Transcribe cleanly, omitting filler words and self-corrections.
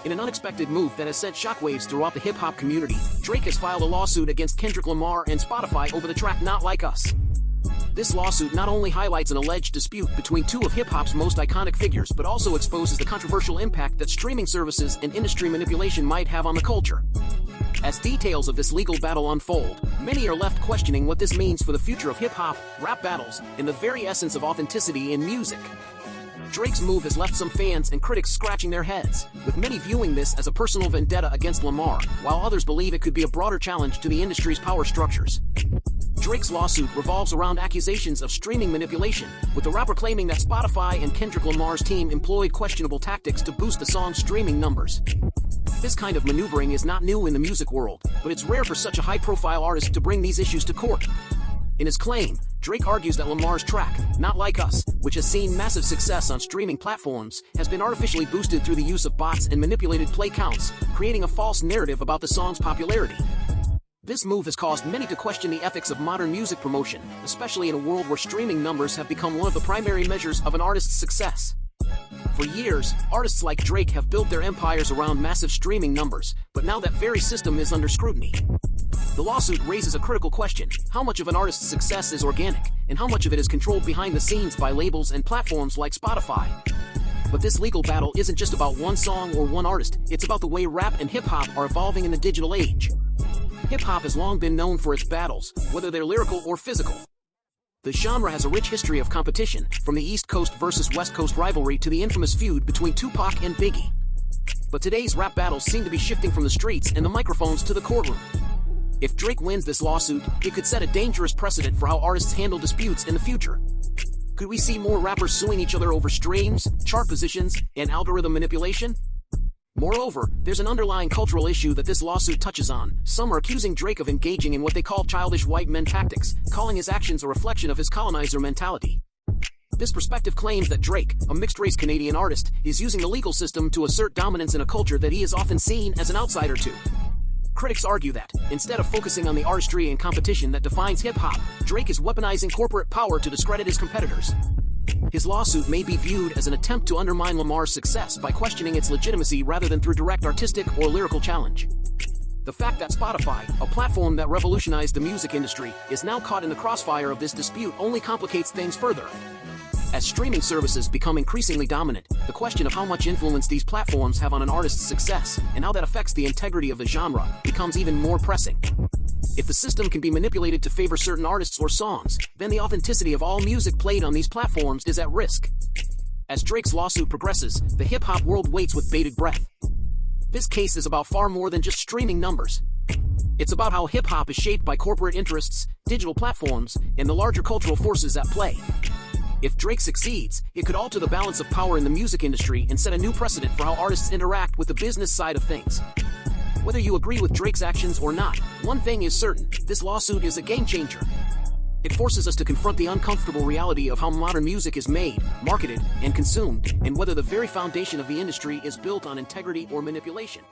In an unexpected move that has sent shockwaves throughout the hip-hop community, Drake has filed a lawsuit against Kendrick Lamar and Spotify over the track Not Like Us. This lawsuit not only highlights an alleged dispute between two of hip-hop's most iconic figures, but also exposes the controversial impact that streaming services and industry manipulation might have on the culture. As details of this legal battle unfold, many are left questioning what this means for the future of hip-hop, rap battles, and the very essence of authenticity in music. Drake's move has left some fans and critics scratching their heads, with many viewing this as a personal vendetta against Lamar, while others believe it could be a broader challenge to the industry's power structures. Drake's lawsuit revolves around accusations of streaming manipulation, with the rapper claiming that Spotify and Kendrick Lamar's team employed questionable tactics to boost the song's streaming numbers. This kind of maneuvering is not new in the music world, but it's rare for such a high-profile artist to bring these issues to court. In his claim, Drake argues that Lamar's track, Not Like Us, which has seen massive success on streaming platforms, has been artificially boosted through the use of bots and manipulated play counts, creating a false narrative about the song's popularity. This move has caused many to question the ethics of modern music promotion, especially in a world where streaming numbers have become one of the primary measures of an artist's success. For years, artists like Drake have built their empires around massive streaming numbers, but now that very system is under scrutiny. The lawsuit raises a critical question: how much of an artist's success is organic, and how much of it is controlled behind the scenes by labels and platforms like Spotify? But this legal battle isn't just about one song or one artist, it's about the way rap and hip-hop are evolving in the digital age. Hip-hop has long been known for its battles, whether they're lyrical or physical. The genre has a rich history of competition, from the East Coast versus West Coast rivalry to the infamous feud between Tupac and Biggie. But today's rap battles seem to be shifting from the streets and the microphones to the courtroom. If Drake wins this lawsuit, it could set a dangerous precedent for how artists handle disputes in the future. Could we see more rappers suing each other over streams, chart positions, and algorithm manipulation? Moreover, there's an underlying cultural issue that this lawsuit touches on. Some are accusing Drake of engaging in what they call childish white men tactics, calling his actions a reflection of his colonizer mentality. This perspective claims that Drake, a mixed-race Canadian artist, is using the legal system to assert dominance in a culture that he is often seen as an outsider to. Critics argue that, instead of focusing on the artistry and competition that defines hip-hop, Drake is weaponizing corporate power to discredit his competitors. His lawsuit may be viewed as an attempt to undermine Lamar's success by questioning its legitimacy rather than through direct artistic or lyrical challenge. The fact that Spotify, a platform that revolutionized the music industry, is now caught in the crossfire of this dispute only complicates things further. As streaming services become increasingly dominant, the question of how much influence these platforms have on an artist's success, and how that affects the integrity of the genre, becomes even more pressing. If the system can be manipulated to favor certain artists or songs, then the authenticity of all music played on these platforms is at risk. As Drake's lawsuit progresses, the hip-hop world waits with bated breath. This case is about far more than just streaming numbers. It's about how hip-hop is shaped by corporate interests, digital platforms, and the larger cultural forces at play. If Drake succeeds, it could alter the balance of power in the music industry and set a new precedent for how artists interact with the business side of things. Whether you agree with Drake's actions or not, one thing is certain: this lawsuit is a game changer. It forces us to confront the uncomfortable reality of how modern music is made, marketed, and consumed, and whether the very foundation of the industry is built on integrity or manipulation.